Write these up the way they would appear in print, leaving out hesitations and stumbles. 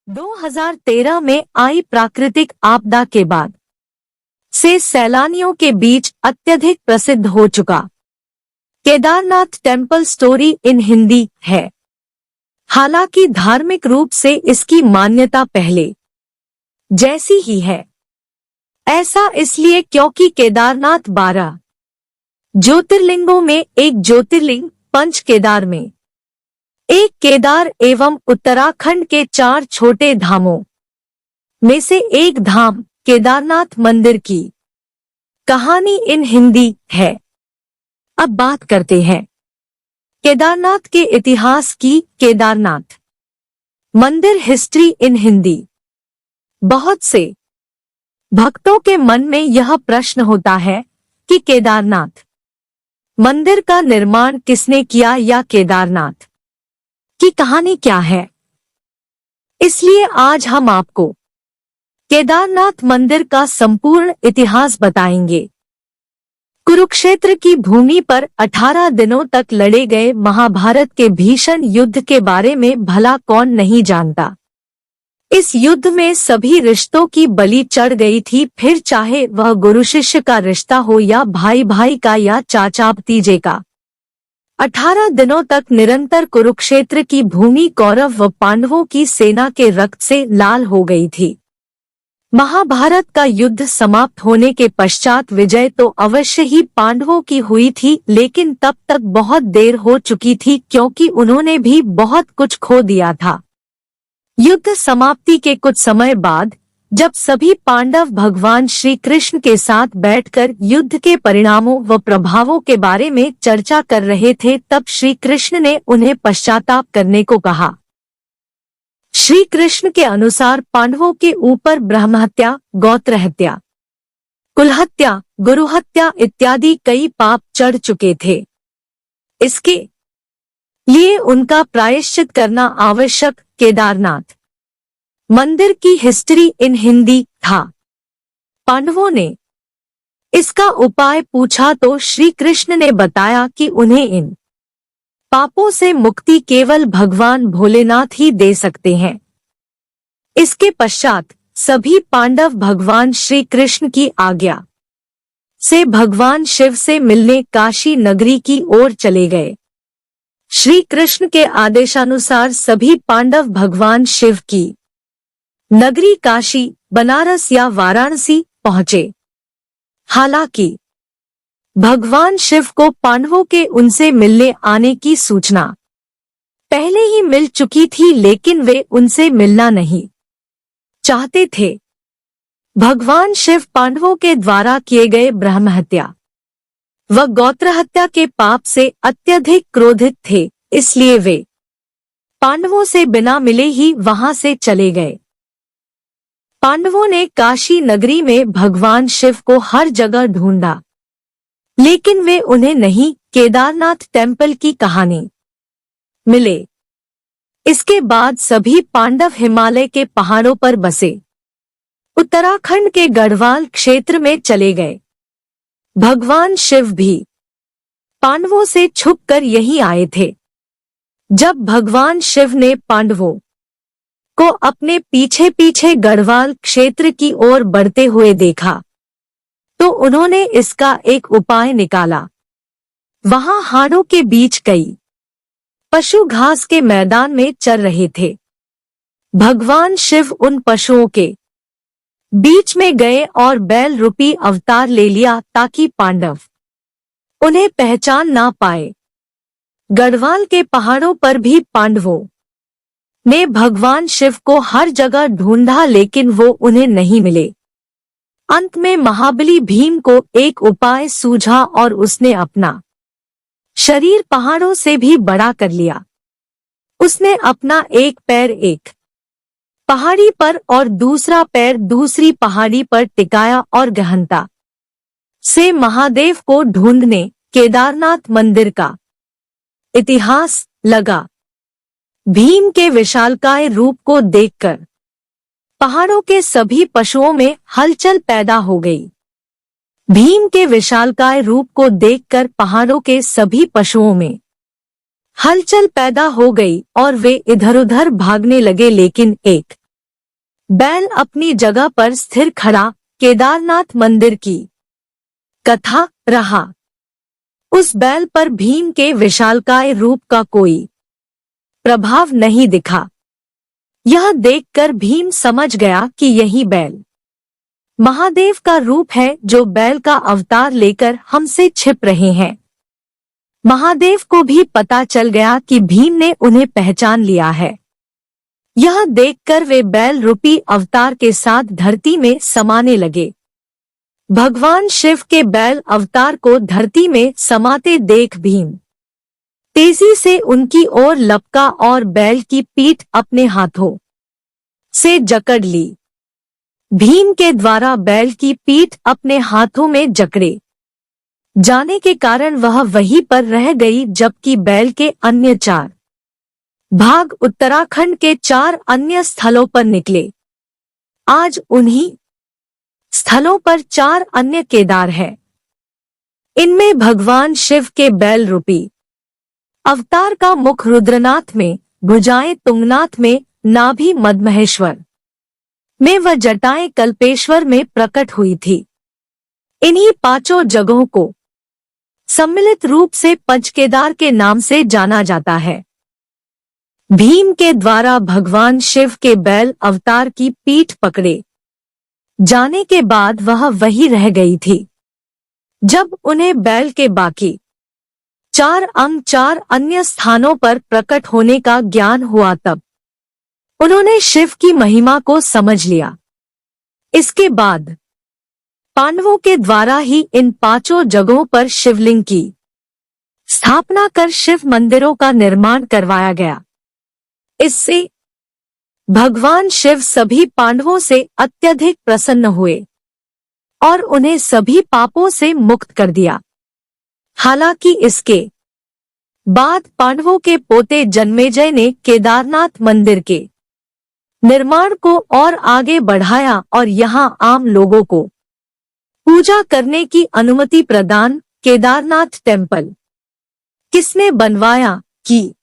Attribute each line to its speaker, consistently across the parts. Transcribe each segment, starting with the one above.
Speaker 1: 2013 में आई प्राकृतिक आपदा के बाद से सैलानियों के बीच अत्यधिक प्रसिद्ध हो चुका Kedarnath temple story in Hindi है। हालांकि धार्मिक रूप से इसकी मान्यता पहले जैसी ही है। ऐसा इसलिए क्योंकि केदारनाथ 12 ज्योतिर्लिंगों में एक ज्योतिर्लिंग पंच केदार में एक केदार एवं उत्तराखंड के 4 छोटे धामों में से एक धाम केदारनाथ मंदिर की कहानी इन हिंदी है। अब बात करते हैं केदारनाथ के इतिहास की। केदारनाथ मंदिर हिस्ट्री इन हिंदी। बहुत से भक्तों के मन में यह प्रश्न होता है कि केदारनाथ मंदिर का निर्माण किसने किया या केदारनाथ की कहानी क्या है। इसलिए आज हम आपको केदारनाथ मंदिर का संपूर्ण इतिहास बताएंगे। कुरुक्षेत्र की भूमि पर 18 दिनों तक लड़े गए महाभारत के भीषण युद्ध के बारे में भला कौन नहीं जानता। इस युद्ध में सभी रिश्तों की बलि चढ़ गई थी, फिर चाहे वह गुरु शिष्य का रिश्ता हो या भाई भाई का या चाचा भतीजे का। 18 दिनों तक निरंतर कुरुक्षेत्र की भूमि कौरव व पांडवों की सेना के रक्त से लाल हो गई थी। महाभारत का युद्ध समाप्त होने के पश्चात विजय तो अवश्य ही पांडवों की हुई थी, लेकिन तब तक बहुत देर हो चुकी थी क्योंकि उन्होंने भी बहुत कुछ खो दिया था। युद्ध समाप्ति के कुछ समय बाद जब सभी पांडव भगवान श्री कृष्ण के साथ बैठकर युद्ध के परिणामों व प्रभावों के बारे में चर्चा कर रहे थे, तब श्री कृष्ण ने उन्हें पश्चाताप करने को कहा। श्री कृष्ण के अनुसार पांडवों के ऊपर ब्रह्महत्या, गोत्र हत्या, कुलहत्या, गुरुहत्या इत्यादि कई पाप चढ़ चुके थे। इसके लिए उनका प्रायश्चित करना आवश्यक केदारनाथ मंदिर की हिस्ट्री इन हिंदी था। पांडवों ने इसका उपाय पूछा तो श्री कृष्ण ने बताया कि उन्हें इन पापों से मुक्ति केवल भगवान भोलेनाथ ही दे सकते हैं। इसके पश्चात सभी पांडव भगवान श्री कृष्ण की आज्ञा से भगवान शिव से मिलने काशी नगरी की ओर चले गए। श्री कृष्ण के आदेशानुसार सभी पांडव भगवान शिव की नगरी काशी, बनारस या वाराणसी पहुंचे। हालांकि भगवान शिव को पांडवों के उनसे मिलने आने की सूचना पहले ही मिल चुकी थी, लेकिन वे उनसे मिलना नहीं चाहते थे। भगवान शिव पांडवों के द्वारा किए गए ब्रह्महत्या व गोत्रहत्या के पाप से अत्यधिक क्रोधित थे, इसलिए वे पांडवों से बिना मिले ही वहां से चले गए। पांडवों ने काशी नगरी में भगवान शिव को हर जगह ढूंढा, लेकिन वे उन्हें नहीं केदारनाथ टेम्पल की कहानी मिले। इसके बाद सभी पांडव हिमालय के पहाड़ों पर बसे उत्तराखंड के गढ़वाल क्षेत्र में चले गए। भगवान शिव भी पांडवों से छुपकर यहीं आए थे। जब भगवान शिव ने पांडवों को अपने पीछे पीछे गढ़वाल क्षेत्र की ओर बढ़ते हुए देखा तो उन्होंने इसका एक उपाय निकाला। वहां हाड़ों के बीच कई पशु घास के मैदान में चर रहे थे। भगवान शिव उन पशुओं के बीच में गए और बैल रूपी अवतार ले लिया ताकि पांडव उन्हें पहचान ना पाए। गढ़वाल के पहाड़ों पर भी पांडवों ने भगवान शिव को हर जगह ढूंढा, लेकिन वो उन्हें नहीं मिले। अंत में महाबली भीम को एक उपाय सूझा और उसने अपना शरीर पहाड़ों से भी बड़ा कर लिया। उसने अपना एक पैर एक पहाड़ी पर और दूसरा पैर दूसरी पहाड़ी पर टिकाया और गहनता से महादेव को ढूंढने केदारनाथ मंदिर का इतिहास लगा। भीम के विशालकाय रूप को देखकर पहाड़ों के सभी पशुओं में हलचल पैदा हो गई। भीम के विशालकाय रूप को देखकर पहाड़ों के सभी पशुओं में हलचल पैदा हो गई और वे इधर उधर भागने लगे, लेकिन एक बैल अपनी जगह पर स्थिर खड़ा, केदारनाथ मंदिर की कथा रहा। उस बैल पर भीम के विशालकाय रूप का कोई प्रभाव नहीं दिखा। यह देखकर भीम समझ गया कि यही बैल महादेव का रूप है, जो बैल का अवतार लेकर हमसे छिप रहे हैं। महादेव को भी पता चल गया कि भीम ने उन्हें पहचान लिया है। यह देखकर वे बैल रूपी अवतार के साथ धरती में समाने लगे। भगवान शिव के बैल अवतार को धरती में समाते देख भीम तेजी से उनकी ओर लपका और बैल की पीठ अपने हाथों से जकड़ ली। भीम के द्वारा बैल की पीठ अपने हाथों में जकड़े जाने के कारण वह वहीं पर रह गई, जबकि बैल के अन्य 4 भाग उत्तराखंड के 4 अन्य स्थलों पर निकले। आज उन्हीं स्थलों पर 4 अन्य केदार हैं। इनमें भगवान शिव के बैल रूपी अवतार का मुख रुद्रनाथ में, भुजाएं तुंगनाथ में, नाभि मद्महेश्वर में व जटाएं कल्पेश्वर में प्रकट हुई थी। इन्हीं 5 जगहों को सम्मिलित रूप से पंचकेदार के नाम से जाना जाता है। भीम के द्वारा भगवान शिव के बैल अवतार की पीठ पकड़े जाने के बाद वह वही रह गई थी। जब उन्हें बैल के बाकी 4 अंग 4 अन्य स्थानों पर प्रकट होने का ज्ञान हुआ, तब उन्होंने शिव की महिमा को समझ लिया। इसके बाद पांडवों के द्वारा ही इन 5 जगहों पर शिवलिंग की स्थापना कर शिव मंदिरों का निर्माण करवाया गया। इससे भगवान शिव सभी पांडवों से अत्यधिक प्रसन्न हुए और उन्हें सभी पापों से मुक्त कर दिया। हालांकि इसके बाद पांडवों के पोते जन्मेजय ने केदारनाथ मंदिर के निर्माण को और आगे बढ़ाया और यहां आम लोगों को पूजा करने की अनुमति प्रदान। केदारनाथ टेम्पल किसने बनवाया कि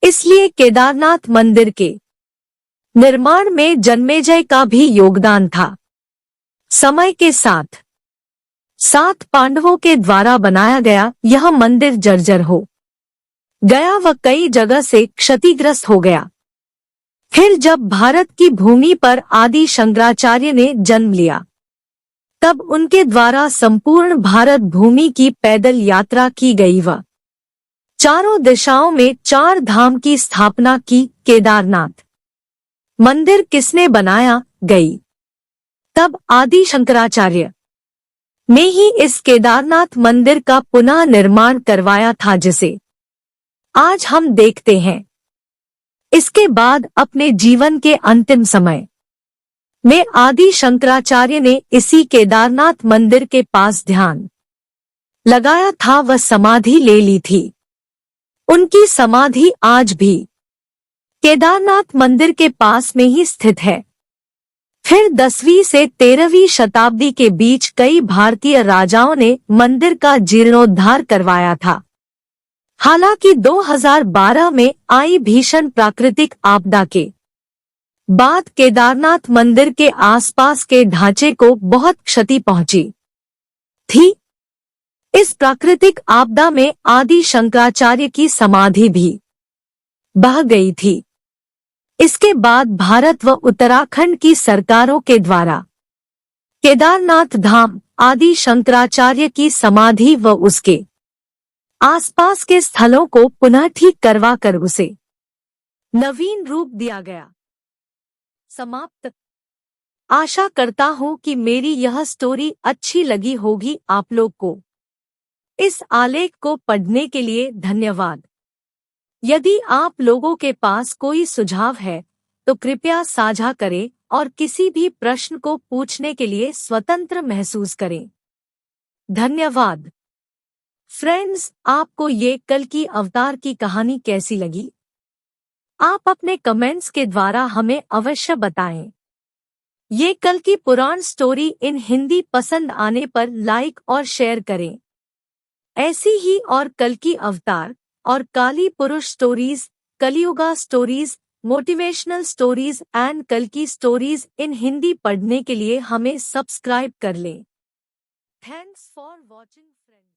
Speaker 1: इसलिए केदारनाथ मंदिर के निर्माण में जन्मेजय का भी योगदान था। समय के साथ 7 पांडवों के द्वारा बनाया गया यह मंदिर जर्जर हो गया व कई जगह से क्षतिग्रस्त हो गया। फिर जब भारत की भूमि पर आदि शंकराचार्य ने जन्म लिया, तब उनके द्वारा संपूर्ण भारत भूमि की पैदल यात्रा की गई व चारों दिशाओं में 4 धाम की स्थापना की। केदारनाथ मंदिर किसने बनाया गई? तब आदि शंकराचार्य ने ही इस केदारनाथ मंदिर का पुनः निर्माण करवाया था, जिसे आज हम देखते हैं। इसके बाद अपने जीवन के अंतिम समय में आदि शंकराचार्य ने इसी केदारनाथ मंदिर के पास ध्यान लगाया था व समाधि ले ली थी। उनकी समाधि आज भी केदारनाथ मंदिर के पास में ही स्थित है। फिर 10वीं से 13वीं शताब्दी के बीच कई भारतीय राजाओं ने मंदिर का जीर्णोद्धार करवाया था। हालांकि 2012 में आई भीषण प्राकृतिक आपदा के बाद केदारनाथ मंदिर के आसपास के ढांचे को बहुत क्षति पहुंची थी। इस प्राकृतिक आपदा में आदि शंकराचार्य की समाधि भी बह गई थी। इसके बाद भारत व उत्तराखंड की सरकारों के द्वारा केदारनाथ धाम, आदि शंकराचार्य की समाधि व उसके आसपास के स्थलों को पुनः ठीक करवा कर उसे नवीन रूप दिया गया। समाप्त। आशा करता हूँ कि मेरी यह स्टोरी अच्छी लगी होगी आप लोग को। इस आलेख को पढ़ने के लिए धन्यवाद। यदि आप लोगों के पास कोई सुझाव है तो कृपया साझा करें और किसी भी प्रश्न को पूछने के लिए स्वतंत्र महसूस करें। धन्यवाद। फ्रेंड्स, आपको ये कल की अवतार की कहानी कैसी लगी? आप अपने कमेंट्स के द्वारा हमें अवश्य बताएं। ये कल की पुराण स्टोरी इन हिंदी पसंद आने पर लाइक और शेयर करें। ऐसी ही और कल की अवतार और काली पुरुष stories, Kaliyuga stories, motivational stories and कल की स्टोरीज इन हिंदी पढ़ने के लिए हमें सब्सक्राइब कर लें। Thanks for watching friends.